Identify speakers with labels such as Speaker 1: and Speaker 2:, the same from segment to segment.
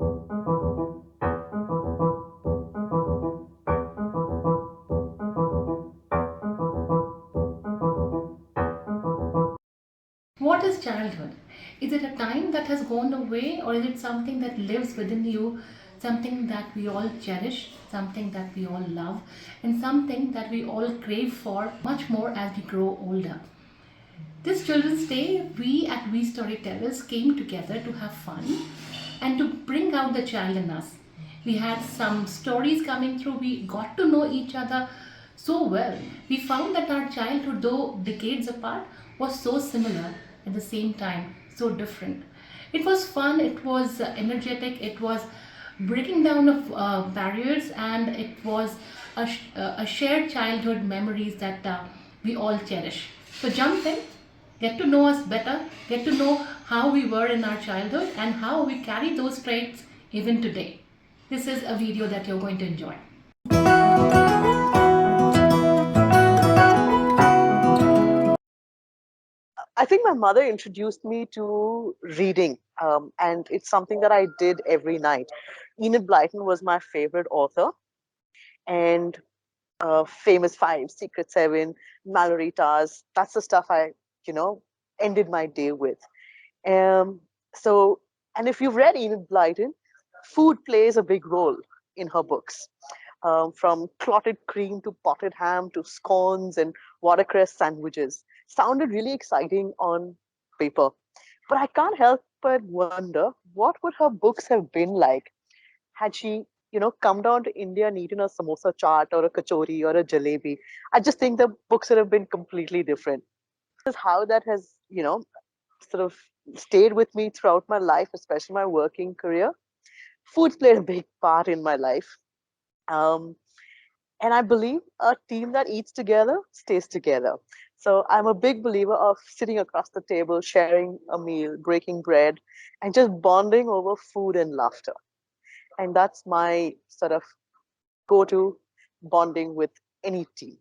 Speaker 1: What is childhood? Is it a time that has gone away, or is it something that lives within you, something that we all cherish, something that we all love, and something that we all crave for much more as we grow older? This Children's Day, we at We-Storytellers came together to have fun and to bring out the child in us. We had some stories coming through, we got to know each other so well. We found that our childhood, though decades apart, was so similar at the same time, so different. It was fun, it was energetic, it was breaking down of barriers, and it was a shared childhood memories that we all cherish. So jump in, get to know us better, get to know how we were in our childhood and how we carry those traits even today. This is a video that you're going to enjoy.
Speaker 2: I think my mother introduced me to reading, and it's something that I did every night. Enid Blyton was my favorite author, and Famous Five, Secret Seven, Mallory Tars. That's the stuff I, you know, ended my day with. Um, so, and if you've read Enid Blyton, food plays a big role in her books. From clotted cream to potted ham to scones and watercress sandwiches. Sounded really exciting on paper. But I can't help but wonder what would her books have been like had she, come down to India and eaten a samosa chaat or a kachori or a jalebi. I just think the books would have been completely different. This is how that has, sort of stayed with me throughout my life, especially my working career. Food's played a big part in my life. Um, and I believe a team that eats together stays together. So I'm a big believer of sitting across the table, sharing a meal, breaking bread, and just bonding over food and laughter. And that's my sort of go to bonding with any team.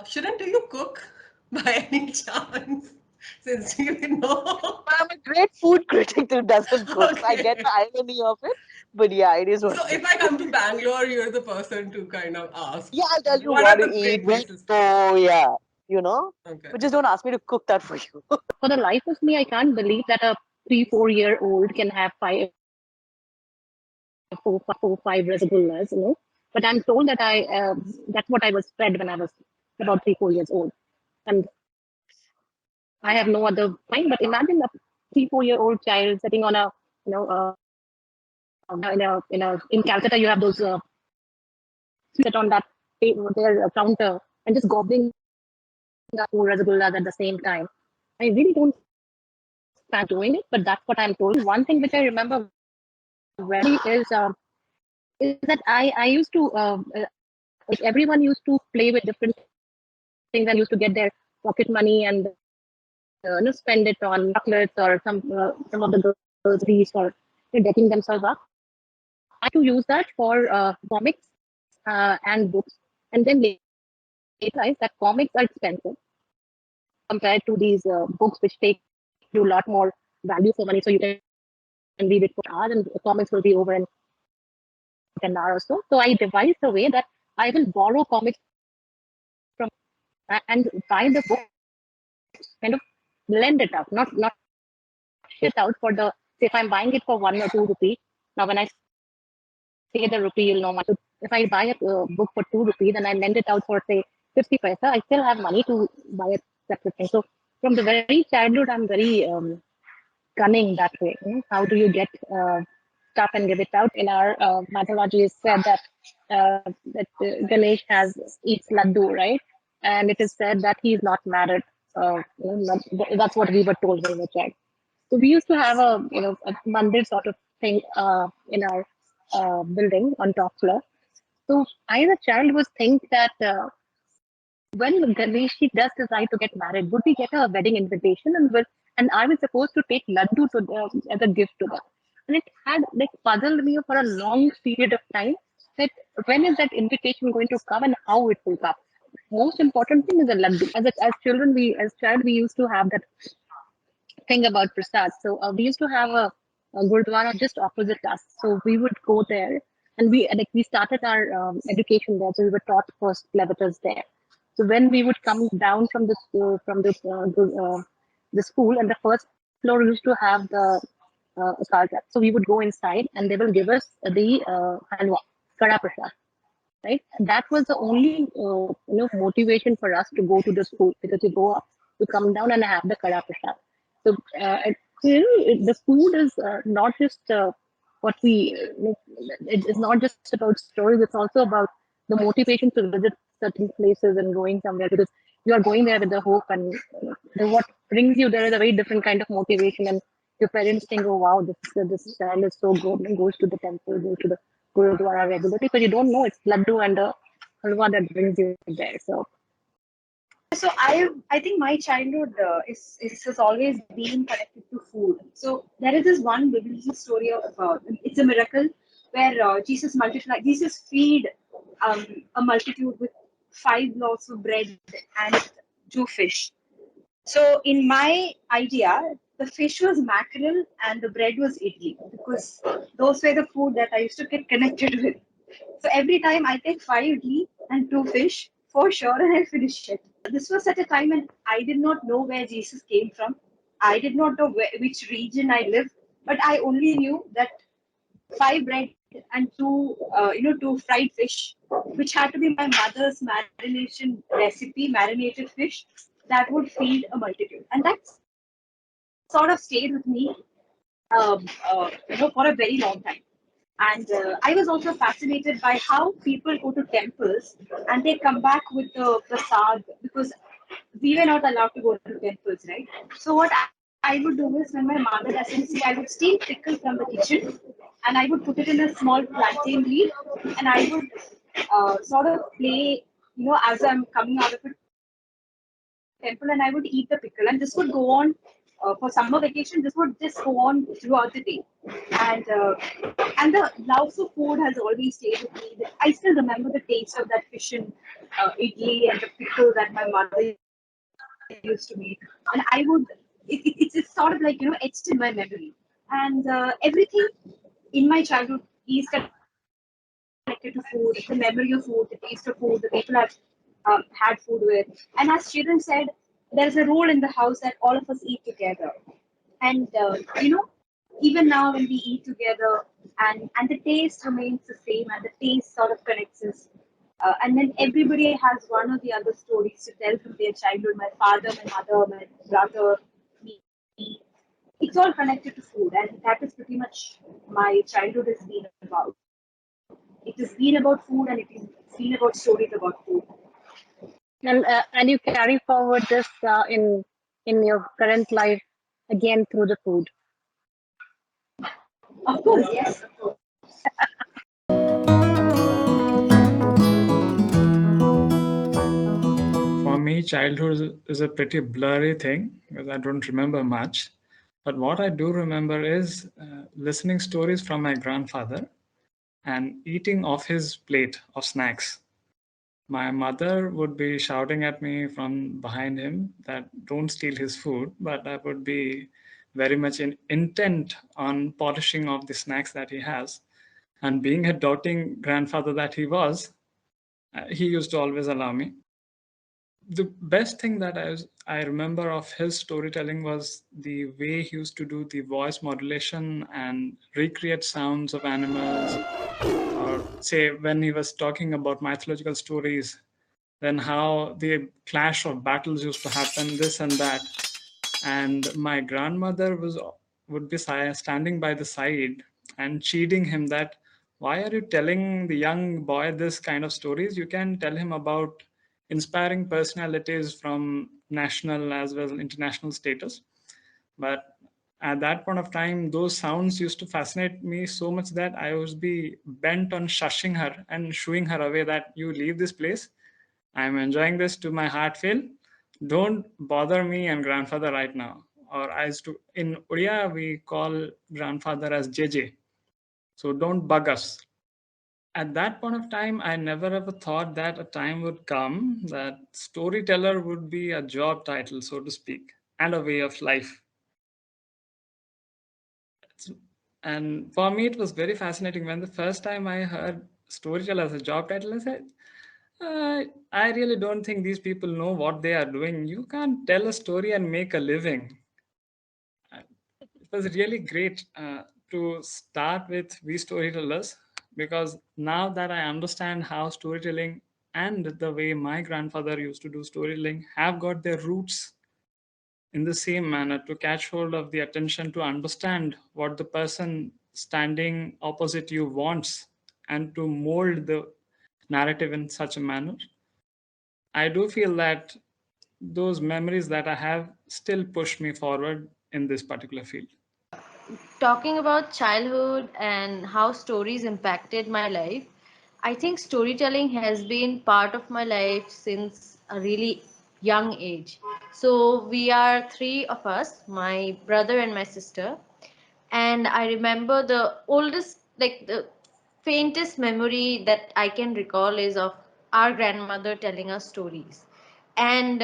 Speaker 3: Shouldn't do you cook by any chance? Since you know.
Speaker 2: But I'm a great food critic who doesn't cook. So I get
Speaker 3: Okay.
Speaker 2: the irony of it. But yeah, it is what
Speaker 3: So
Speaker 2: it
Speaker 3: if I
Speaker 2: is.
Speaker 3: come to Bangalore, you're the person to kind of ask.
Speaker 2: Yeah, I'll tell you
Speaker 3: What are
Speaker 2: what to
Speaker 3: the
Speaker 2: eat,
Speaker 3: great
Speaker 2: where to
Speaker 3: places to eat?
Speaker 2: go, yeah. You know?
Speaker 3: Okay.
Speaker 2: But just don't ask me to cook that for you.
Speaker 1: For the life of me, I can't believe that a 3, 4 year old can have four, 5 rasagullas, But I'm told that that's what I was fed when I was about 3, 4 years old. And I have no other mind. But imagine a 3, 4 year old child sitting on a, you know, in Calcutta, you have those sit on that their counter and just gobbling up 4 rasagullas at the same time. I really don't start doing it, but that's what I'm told. One thing which I remember very is that I used to like everyone used to play with different things and used to get their pocket money and spend it on chocolates or some of the girls these or decking themselves up. I to use that for comics and books, and then later realize that comics are expensive compared to these books, which take you a lot more value for money. So you can read it for hours, and the comics will be over in an hour or so. So I devised a way that I will borrow comics from and buy the book, kind of lend it out, not shit out for the. Say if I'm buying it for 1 or 2 rupees. Now when I say the rupee, you'll know much. So if I buy a book for 2 rupees and I lend it out for say 50 paisa, I still have money to buy a separate thing. So from the very childhood, I'm very cunning that way. How do you get stuff and give it out? In our mythology, is said that Ganesh has eats laddu, right? And it is said that he's not married. That's what we were told when we were child. So we used to have a mandir sort of thing in our building on top floor. So I, as a child, was think that when Ganesh does decide to get married, would we get a wedding invitation and I was supposed to take laddu to as a gift to them. And it had like puzzled me for a long period of time that when is that invitation going to come and how it will come. Most important thing is a laddu. As children, we used to have that thing about prasad. So we used to have Gurdwara just opposite us. So we would go there, and we started our education there. So we were taught first letters there. So when we would come down from the school, and the first floor used to have the salt. So we would go inside, and they will give us the halwa, kada prasad, right? That was the only motivation for us to go to the school, because you go up, you come down and have the kada prasad. So the food is not just what we it's not just about stories, it's also about the motivation to visit certain places and going somewhere, because you are going there with the hope, and what brings you there is a very different kind of motivation. And your parents think, oh wow, this child is so good, and goes to the temple, goes to the Gurudwara regularly, but you don't know it's laddu and the halwa that brings you there. So
Speaker 4: So I think my childhood is has always been connected to food. So there is this one biblical story of it's a miracle where Jesus feed a multitude with 5 loaves of bread and 2 fish. So in my idea, the fish was mackerel and the bread was idli, because those were the food that I used to get connected with. So every time I take 5 idli and 2 fish for sure, and I finish it. This was at a time when I did not know where Jesus came from. I did not know which region I lived, but I only knew that 5 bread and two fried fish, which had to be my mother's marination recipe, marinated fish that would feed a multitude, and that sort of stayed with me, for a very long time. And I was also fascinated by how people go to temples and they come back with the prasad, because we were not allowed to go to temples, right? So what I would do is, when my mother doesn't see, I would steal pickle from the kitchen and I would put it in a small plantain leaf, and I would sort of play, as I'm coming out of a temple, and I would eat the pickle. And this would go on for summer vacation. This would just go on throughout the day. And and the love for food has always stayed with me. I still remember the taste of that fish and idli and the pickle that my mother used to make. And I would, it's sort of like, etched in my memory. And everything in my childhood is connected to food, the memory of food, the taste of food, the people I've had food with. And as children said, there's a rule in the house that all of us eat together. And even now when we eat together, and the taste remains the same, and the taste sort of connects us. And then everybody has one or the other stories to tell from their childhood. My father, my mother, my brother, me. It's all connected to food, and that is pretty much my childhood has been about. It has been about food, and it has been about stories about food.
Speaker 1: and you carry forward this in your current life again through the food.
Speaker 4: Of course, yes, of course.
Speaker 5: For me, childhood is a pretty blurry thing because I don't remember much. But what I do remember is listening stories from my grandfather and eating off his plate of snacks. My mother would be shouting at me from behind him that don't steal his food, but I would be very much intent on polishing off the snacks that he has. And being a doting grandfather that he was, he used to always allow me. The best thing that I remember of his storytelling was the way he used to do the voice modulation and recreate sounds of animals, or say when he was talking about mythological stories, then how the clash of battles used to happen, this and that. And my grandmother would be standing by the side and cheating him that why are you telling the young boy this kind of stories? You can tell him about inspiring personalities from national as well as international status. But at that point of time, those sounds used to fascinate me so much that I was be bent on shushing her and shooing her away that you leave this place. I'm enjoying this to my heart feel. Don't bother me and grandfather right now. Or as to in Odia, we call grandfather as JJ. So don't bug us. At that point of time, I never ever thought that a time would come that storyteller would be a job title, so to speak, and a way of life. And for me, it was very fascinating when the first time I heard storyteller as a job title. I said, I really don't think these people know what they are doing. You can't tell a story and make a living. It was really great to start with We Storytellers, because now that I understand how storytelling and the way my grandfather used to do storytelling have got their roots in the same manner, to catch hold of the attention, to understand what the person standing opposite you wants, and to mold the narrative in such a manner. I do feel that those memories that I have still push me forward in this particular field.
Speaker 6: Talking about childhood and how stories impacted my life, I think storytelling has been part of my life since a really young age. So we are three of us, my brother and my sister, and I remember the oldest, like the faintest memory that I can recall is of our grandmother telling us stories. And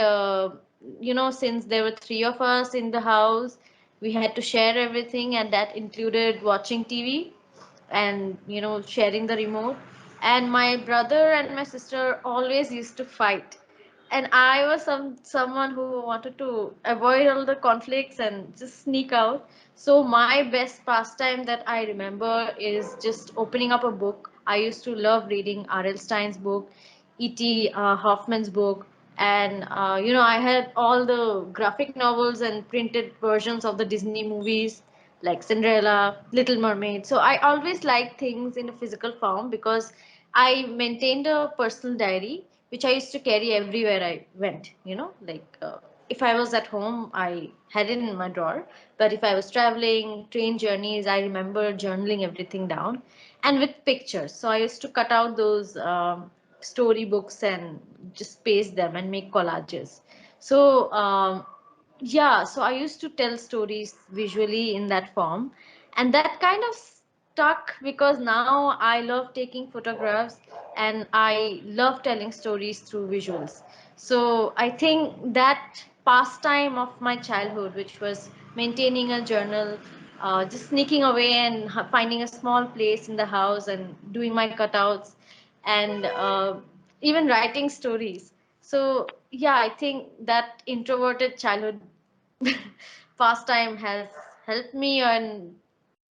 Speaker 6: since there were three of us in the house, we had to share everything, and that included watching TV and sharing the remote. And my brother and my sister always used to fight, and I was someone who wanted to avoid all the conflicts and just sneak out. So my best pastime that I remember is just opening up a book. I used to love reading R.L. Stein's book, E.T. Hoffman's book, and I had all the graphic novels and printed versions of the Disney movies like Cinderella, Little Mermaid. So I always liked things in a physical form because I maintained a personal diary which I used to carry everywhere I went. If I was at home, I had it in my drawer. But if I was traveling, train journeys, I remember journaling everything down and with pictures. So I used to cut out those storybooks and just paste them and make collages. So yeah, so I used to tell stories visually in that form, and that kind of stuck because now I love taking photographs and I love telling stories through visuals. So I think that pastime of my childhood, which was maintaining a journal, just sneaking away and finding a small place in the house and doing my cutouts, and even writing stories. So yeah, I think that introverted childhood pastime has helped me and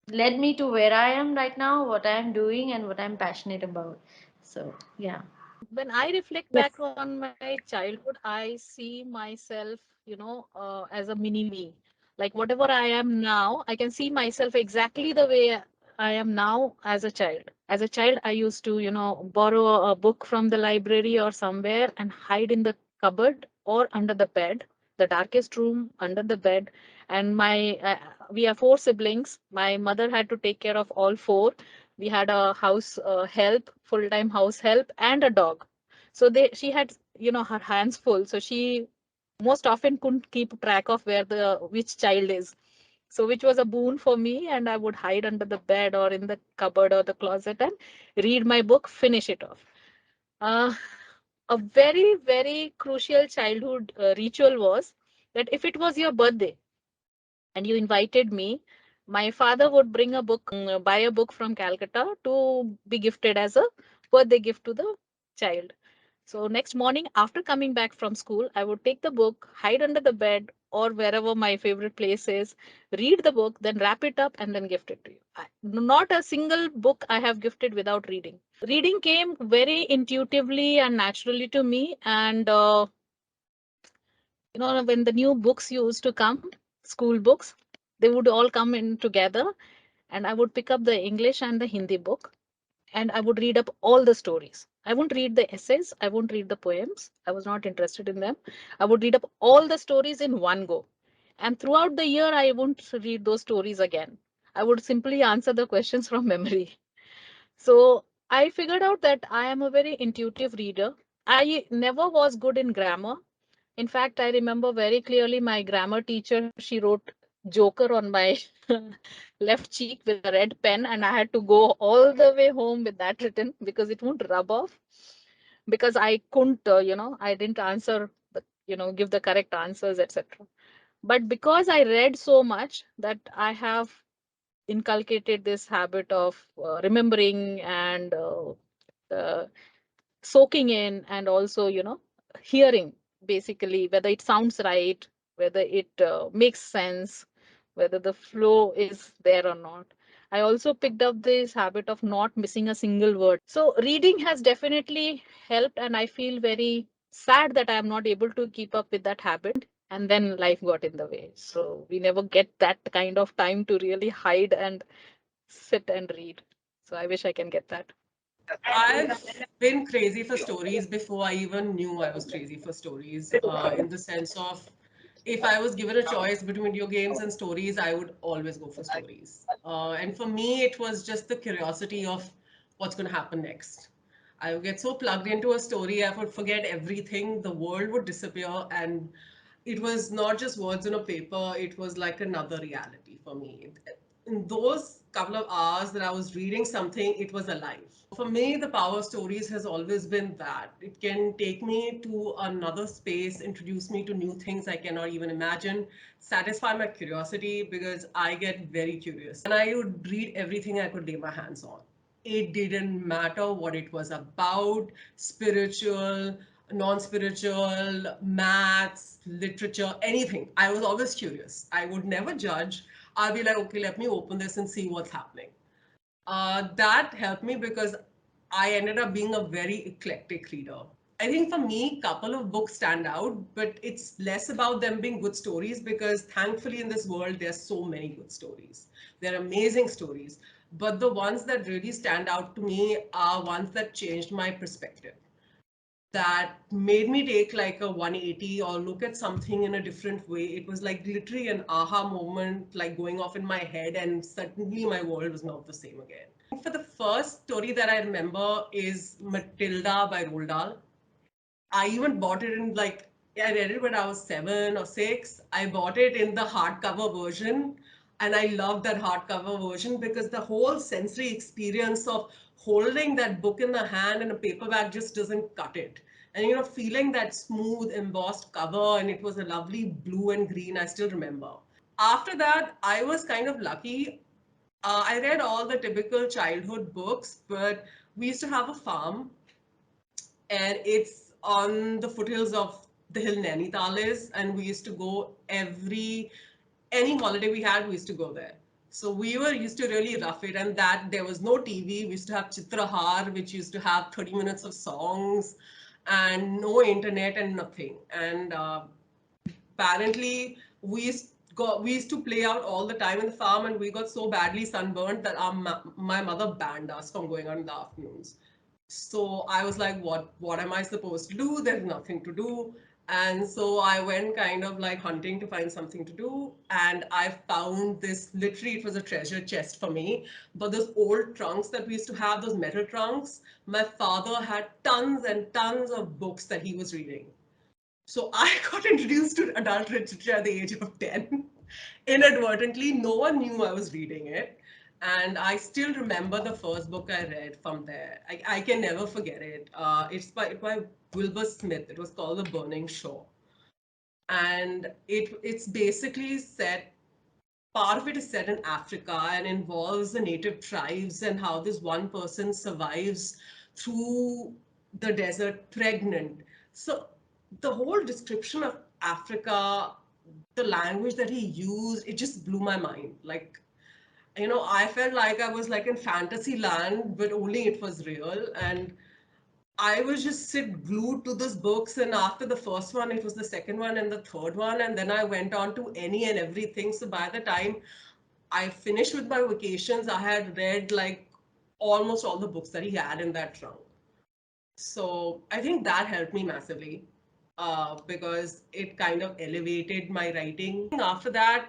Speaker 6: led me to where I am right now, what I am doing, and what I'm passionate about. So yeah.
Speaker 7: When I reflect back on my childhood, I see myself, as a mini me. Like whatever I am now, I can see myself exactly the way I am now as a child. As a child, I used to, borrow a book from the library or somewhere and hide in the cupboard or under the bed, the darkest room under the bed. And we are four siblings. My mother had to take care of all four. We had a house help, full-time house help, and a dog. So she had her hands full, so she most often couldn't keep track of where the which child is. So which was a boon for me, and I would hide under the bed or in the cupboard or the closet and read my book, finish it off. uh, a very very crucial childhood ritual was that if it was your birthday and you invited me, my father would bring a book, buy a book from Calcutta to be gifted as a birthday gift to the child. So next morning, after coming back from school, I would take the book, hide under the bed or wherever my favorite place is, read the book, then wrap it up and then gift it to you. Not a single book I have gifted without reading. Reading came very intuitively and naturally to me. And when the new books used to come, school books, they would all come in together, and I would pick up the English and the Hindi book, and I would read up all the stories. I won't read the essays, I won't read the poems, I was not interested in them. I would read up all the stories in one go, and throughout the year I won't read those stories again. I would simply answer the questions from memory. So I figured out that I am a very intuitive reader. I never was good in grammar. In fact, I remember very clearly my grammar teacher, she wrote Joker on my left cheek with a red pen, and I had to go all the way home with that written because it won't rub off. Because I couldn't, I didn't answer, give the correct answers, etc. But because I read so much that I have inculcated this habit of remembering and uh, soaking in, and also, hearing, basically, whether it sounds right, whether it makes sense, whether the flow is there or not. I also picked up this habit of not missing a single word. So reading has definitely helped, and I feel very sad that I am not able to keep up with that habit. And then life got in the way. So we never get that kind of time to really hide and sit and read. So I wish I can get that.
Speaker 3: I've been crazy for stories before I even knew I was crazy for stories, in the sense of if I was given a choice between video games and stories, I would always go for stories. And for me, it was just the curiosity of what's going to happen next. I would get so plugged into a story, I would forget everything, the world would disappear, and it was not just words on a paper, it was like another reality for me. In those couple of hours that I was reading something, it was alive. For me, the power of stories has always been that it can take me to another space, introduce me to new things I cannot even imagine, satisfy my curiosity because I get very curious. And I would read everything I could lay my hands on. It didn't matter what it was about, spiritual, non-spiritual, maths, literature, anything. I was always curious. I would never judge. I'll be like, okay, let me open this and see what's happening. That helped me because I ended up being a very eclectic reader. I think for me, couple of books stand out, but it's less about them being good stories because thankfully in this world, there's so many good stories. They're amazing stories. But the ones that really stand out to me are ones that changed my perspective, that made me take like a 180 or look at something in a different way. It was like literally an aha moment, like going off in my head, and suddenly my world was not the same again. For the first story that I remember is Matilda by Roald Dahl. I even bought it in like, I read it when I was 7 or 6. I bought it in the hardcover version, and I love that hardcover version because the whole sensory experience of holding that book in the hand and a paperback just doesn't cut it. And feeling that smooth embossed cover, and it was a lovely blue and green, I still remember. After that, I was kind of lucky. I read all the typical childhood books, but we used to have a farm, and it's on the foothills of the hill Nainital is, and we used to go any holiday we had, we used to go there. So we were used to really rough it, and that there was no TV. We used to have Chitrahar, which used to have 30 minutes of songs, and no internet and nothing. And apparently we used to play out all the time in the farm, and we got so badly sunburned that my mother banned us from going out in the afternoons. So I was like, what am I supposed to do? There's nothing to do. And so I went kind of like hunting to find something to do. And I found this, literally, it was a treasure chest for me. But those old trunks that we used to have, those metal trunks, my father had tons and tons of books that he was reading. So I got introduced to adult literature at the age of 10. Inadvertently, no one knew I was reading it. And I still remember the first book I read from there. I can never forget it. It's by Wilbur Smith. It was called The Burning Shore. And it's basically set, part of it is set in Africa and involves the native tribes and how this one person survives through the desert pregnant. So the whole description of Africa, the language that he used, it just blew my mind. Like, I felt like I was like in fantasy land, but only it was real. And I was just sit glued to those books, and after the first one, it was the second one and the third one, and then I went on to any and everything. So by the time I finished with my vacations, I had read like almost all the books that he had in that trunk. So I think that helped me massively, because it kind of elevated my writing. After that,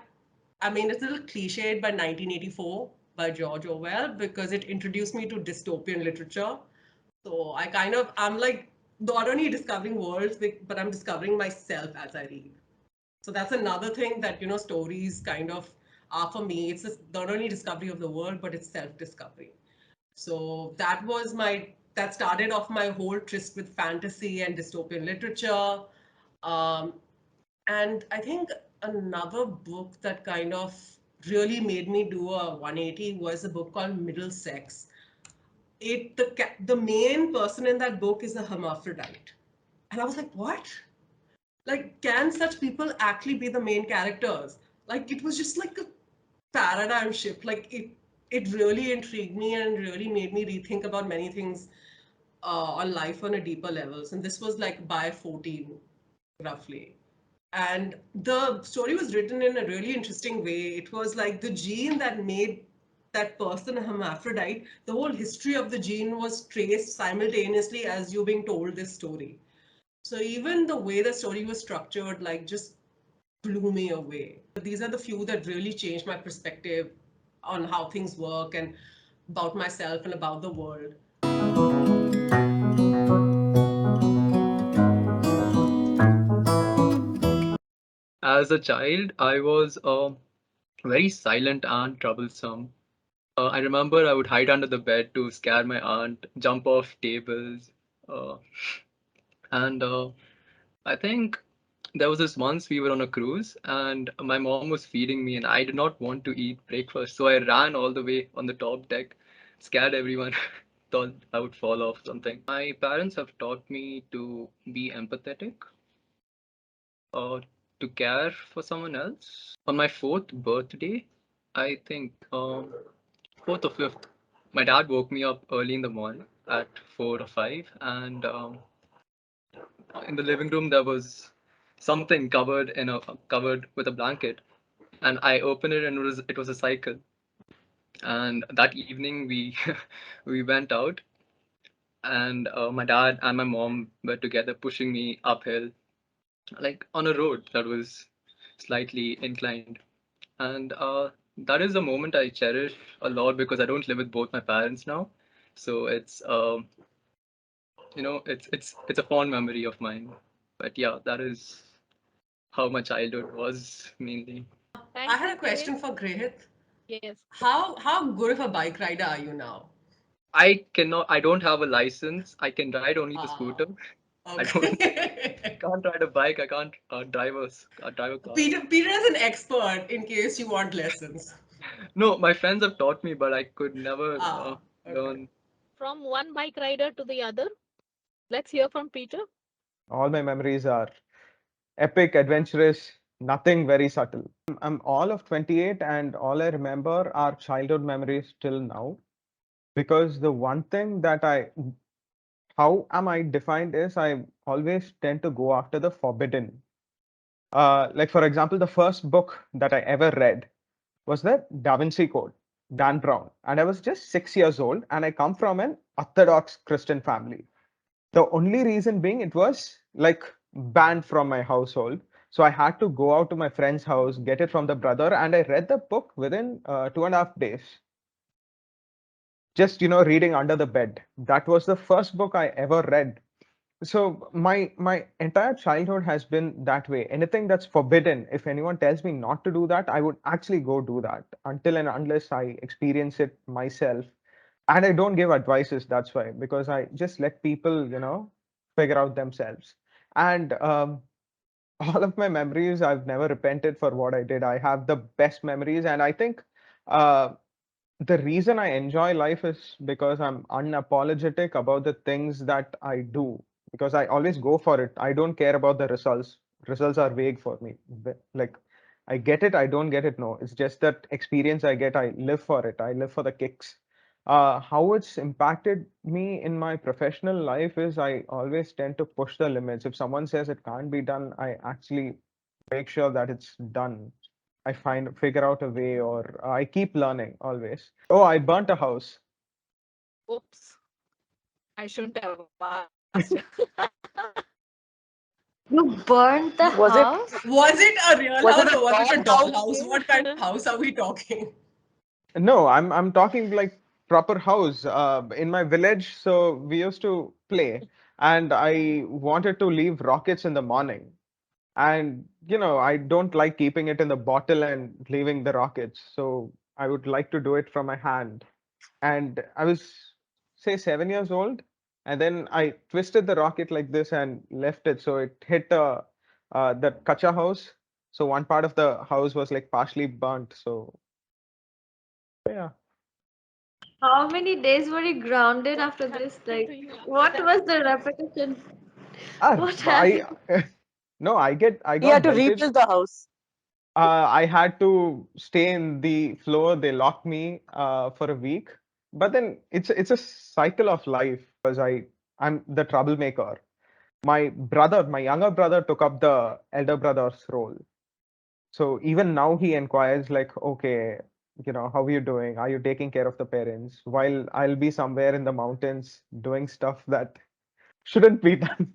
Speaker 3: I mean, it's a little cliched, by 1984 by George Orwell, because it introduced me to dystopian literature. So I'm like not only discovering worlds, but I'm discovering myself as I read. So that's another thing that, stories kind of are for me. It's not only discovery of the world, but it's self-discovery. So that started off my whole tryst with fantasy and dystopian literature. Um, and I think another book that kind of really made me do a 180 was a book called Middlesex. The main person in that book is a hermaphrodite, and I was like, what? Like, can such people actually be the main characters? Like, it was just like a paradigm shift. Like, it really intrigued me and really made me rethink about many things on life on a deeper levels. And this was like by 14, roughly. And the story was written in a really interesting way. It was like the gene that made that person a hermaphrodite, the whole history of the gene was traced simultaneously as you being told this story. So even the way the story was structured, like, just blew me away. These are the few that really changed my perspective on how things work and about myself and about the world.
Speaker 8: As a child, I was very silent and troublesome. I remember I would hide under the bed to scare my aunt, jump off tables, uh, and I think there was this once we were on a cruise and my mom was feeding me and I did not want to eat breakfast, so I ran all the way on the top deck, scared everyone, thought I would fall off something. My parents have taught me to be empathetic, uh, to care for someone else. On my fourth birthday, I think fourth or fifth, my dad woke me up early in the morning at 4 or 5, and in the living room there was something covered with a blanket, and I opened it and it was a cycle. And that evening we we went out, and my dad and my mom were together pushing me uphill, like on a road that was slightly inclined. And that is a moment I cherish a lot because I don't live with both my parents now. So it's a fond memory of mine. But yeah, that is how my childhood was mainly.
Speaker 3: I
Speaker 7: Thank
Speaker 3: had
Speaker 7: you,
Speaker 3: a
Speaker 7: Grahit.
Speaker 3: question for Grihit.
Speaker 7: Yes.
Speaker 3: How good of a bike rider are you now?
Speaker 8: I don't have a license. I can ride only the
Speaker 3: Ah,
Speaker 8: scooter. I
Speaker 3: okay.
Speaker 8: can't ride a bike. I can't drive a car.
Speaker 3: Peter is an expert in case you want lessons.
Speaker 8: No, my friends have taught me, but I could never
Speaker 3: Ah, okay.
Speaker 8: learn.
Speaker 7: From one bike rider to the other, let's hear from Peter.
Speaker 9: All my memories are epic, adventurous, nothing very subtle. I'm all of 28, and all I remember are childhood memories till now. Because the one thing that how am I defined is I always tend to go after the forbidden. Like, for example, the first book that I ever read was the Da Vinci Code, Dan Brown. And I was just 6 years old, and I come from an Orthodox Christian family. The only reason being it was like banned from my household. So I had to go out to my friend's house, get it from the brother, and I read the book within 2.5 days. Just, reading under the bed. That was the first book I ever read. So my entire childhood has been that way. Anything that's forbidden, if anyone tells me not to do that, I would actually go do that until and unless I experience it myself. And I don't give advices, that's why, because I just let people, figure out themselves. And all of my memories, I've never repented for what I did. I have the best memories, and I think uh, the reason I enjoy life is because I'm unapologetic about the things that I do, because I always go for it. I don't care about the results. Results are vague for me. Like, I get it, I don't get it. No, it's just that experience I get. I live for it. I live for the kicks. How it's impacted me in my professional life is I always tend to push the limits. If someone says it can't be done, I actually make sure that it's done. I figure out a way, or I keep learning always. Oh, I burnt a house.
Speaker 7: Oops, I shouldn't have asked.
Speaker 6: You burnt the
Speaker 2: Was it
Speaker 6: house?
Speaker 3: Was it a real
Speaker 2: was it
Speaker 3: house
Speaker 2: a
Speaker 3: or was it a
Speaker 2: dollhouse?
Speaker 3: dollhouse? What kind of house are we talking?
Speaker 9: No, I'm talking like proper house. In my village, so we used to play, and I wanted to leave rockets in the morning. And I don't like keeping it in the bottle and leaving the rockets. So I would like to do it from my hand. And I was, say, 7 years old, and then I twisted the rocket like this and left it, so it hit the kacha house. So one part of the house was like partially burnt. So
Speaker 6: How many days were you grounded after this? Like, what was the repetition?
Speaker 9: Ah,
Speaker 6: What
Speaker 9: I
Speaker 6: happened?
Speaker 9: no, I
Speaker 2: He had
Speaker 9: got
Speaker 2: to
Speaker 9: belted.
Speaker 2: rebuild the house.
Speaker 9: I had to stay in the floor. They locked me for a week. But then it's a cycle of life because I'm the troublemaker. My younger brother took up the elder brother's role. So even now he inquires like, okay, how are you doing? Are you taking care of the parents? While I'll be somewhere in the mountains doing stuff that shouldn't be done,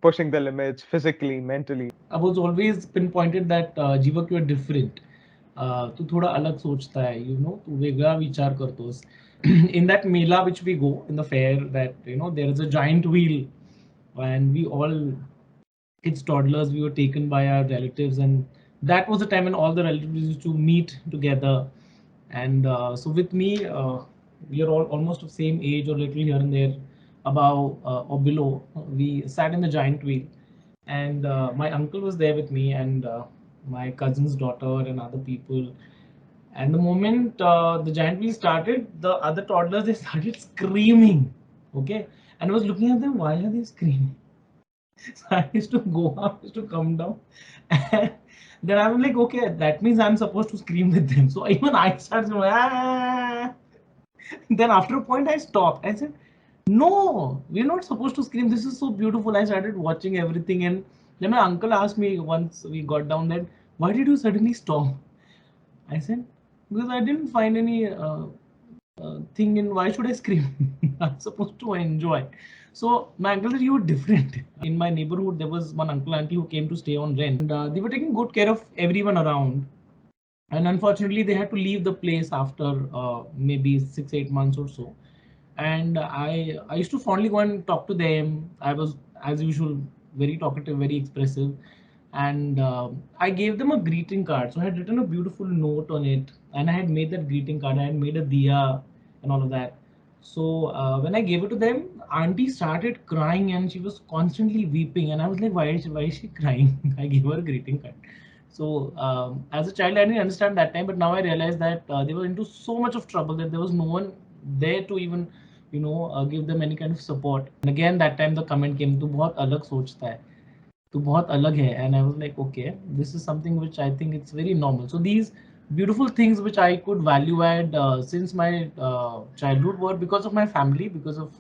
Speaker 9: pushing the limits physically, mentally.
Speaker 10: I was always pinpointed that जीवक you are different. तू थोड़ा अलग सोचता है, तू वेगळा विचार करतोस. In that mela which we go in the fair, that there is a giant wheel, and we all kids, toddlers, we were taken by our relatives, and that was the time when all the relatives used to meet together. And so with me, we are all almost of same age or little here and there, above or below. We sat in the giant wheel, and my uncle was there with me, and my cousin's daughter and other people. And the moment the giant wheel started, the other toddlers, they started screaming. Okay, and I was looking at them. Why are they screaming? So I used to go up, used to come down. And then I'm like, okay, that means I'm supposed to scream with them. So even I started going, ah. Then after a point, I stopped. I said, no, we're not supposed to scream. This is so beautiful. I started watching everything. And then my uncle asked me once we got down that, why did you suddenly stop? I said, because I didn't find any thing in why should I scream? I'm supposed to enjoy. So my uncle said, you were different. In my neighborhood, there was one uncle auntie who came to stay on rent, and they were taking good care of everyone around. And unfortunately, they had to leave the place after maybe 6 8 months or so. And I used to fondly go and talk to them. I was, as usual, very talkative, very expressive, and I gave them a greeting card. So I had written a beautiful note on it, and I had made that greeting card. I had made a diya and all of that. So when I gave it to them, Auntie started crying and she was constantly weeping. And I was like, why is she crying? I gave her a greeting card. So as a child, I didn't understand that time, but now I realize that they were into so much of trouble that there was no one there to even, give them any kind of support. And again, that time the comment came, "तू बहुत अलग सोचता है." तो बहुत अलग है, and I was like, okay, this is something which I think it's very normal. So these beautiful things which I could value add since my childhood were because of my family, because of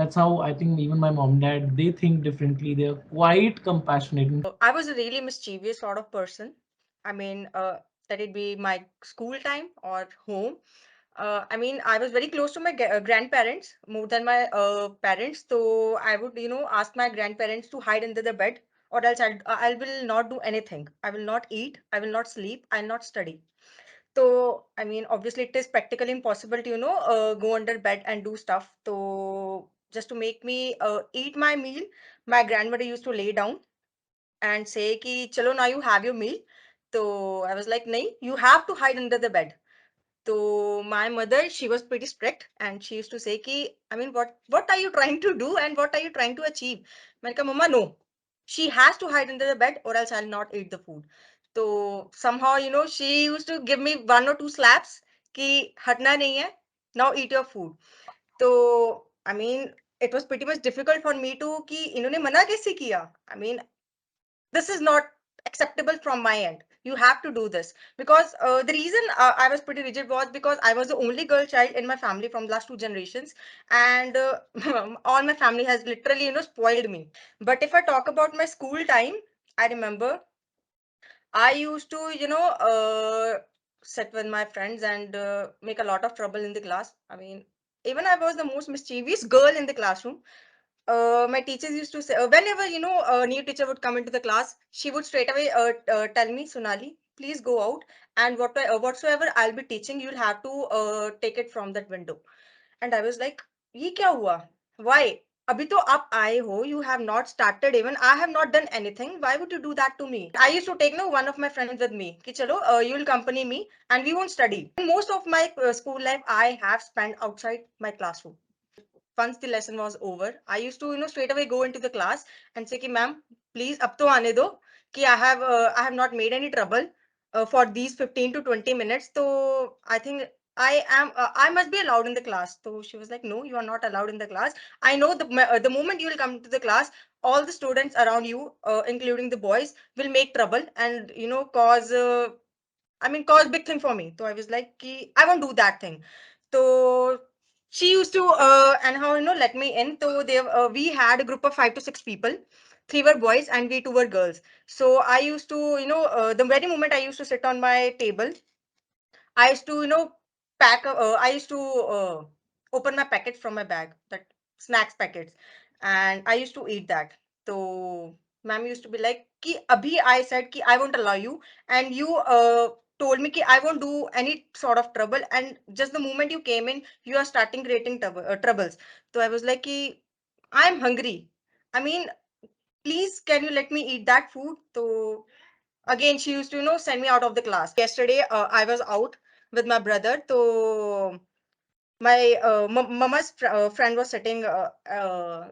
Speaker 10: that's how I think even my mom and dad, they think differently, they're quite compassionate.
Speaker 11: I was a really mischievous sort of person. I mean, that it be my school time or home. I mean, I was very close to my grandparents more than my parents. So I would, ask my grandparents to hide under the bed, or else I will not do anything. I will not eat. I will not sleep. I'll not study. So, I mean, obviously, it is practically impossible to, go under bed and do stuff. So, just to make me eat my meal, my grandmother used to lay down and say ki chalo now you have your meal. So I was like, nahi, you have to hide under the bed. So my mother, she was pretty strict and she used to say ki, I mean, what are you trying to do and what are you trying to achieve? I said, Mama, no. She has to hide under the bed or else I'll not eat the food. So somehow, she used to give me one or two slaps ki hatna nahi hai, now eat your food. So I mean, it was pretty much difficult for me to कि इन्होंने मना कैसे किया? I mean, this is not acceptable from my end. You have to do this because the reason I was pretty rigid was because I was the only girl child in my family from last two generations, and all my family has literally spoiled me. But if I talk about my school time, I remember I used to sit with my friends and make a lot of trouble in the class. I mean, even I was the most mischievous girl in the classroom. My teachers used to say whenever a new teacher would come into the class, she would straight away tell me, Sonali, please go out, and whatsoever I'll be teaching, you'll have to take it from that window. And I was like, ये क्या हुआ? Why? अभी तो आप आए हो, you have not started, even I have not done anything, why would you do that to me? I used to take one of my friends with me कि चलो you'll accompany me and we won't study. Most of my school life I have spent outside my classroom. Once the lesson was over, I used to straight away go into the class and say कि ma'am, please अब तो आने दो कि I have not made any trouble for these 15 to 20 minutes. So I think I must be allowed in the class. So she was like, no, you are not allowed in the class. I know the moment you will come to the class, all the students around you, including the boys, will make trouble and cause cause big thing for me. So I was like, ki, I won't do that thing. So she used to anyhow let me in. So we had a group of 5 to 6 people. Three were boys and we two were girls. So I used to the very moment I used to sit on my table, I used to, I used to open my packets from my bag, that snacks packets, and I used to eat that. So, ma'am used to be like, "Ki abhi I said ki I won't allow you, and you told me ki I won't do any sort of trouble, and just the moment you came in, you are starting creating troubles." So I was like, ki, I'm hungry. I mean, please, can you let me eat that food? So again she used to send me out of the class. Yesterday I was out with my brother, so my mama's friend was sitting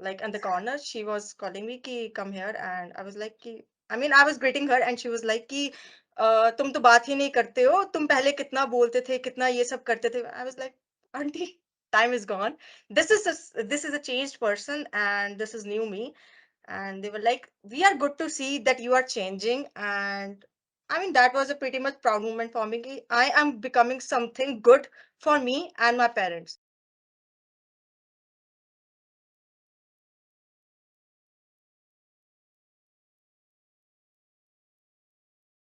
Speaker 11: like in the corner. She was calling me ki come here, and I was like ki I was greeting her and she was like ki तुम तो बात ही नहीं करते हो, तुम पहले कितना बोलते थे, कितना ये सब करते थे. I was like, auntie, time is gone. This is a changed person and this is new me. And they were like, we are good to see that you are changing. And that was a pretty much proud moment for me. I am becoming something good for me and my parents.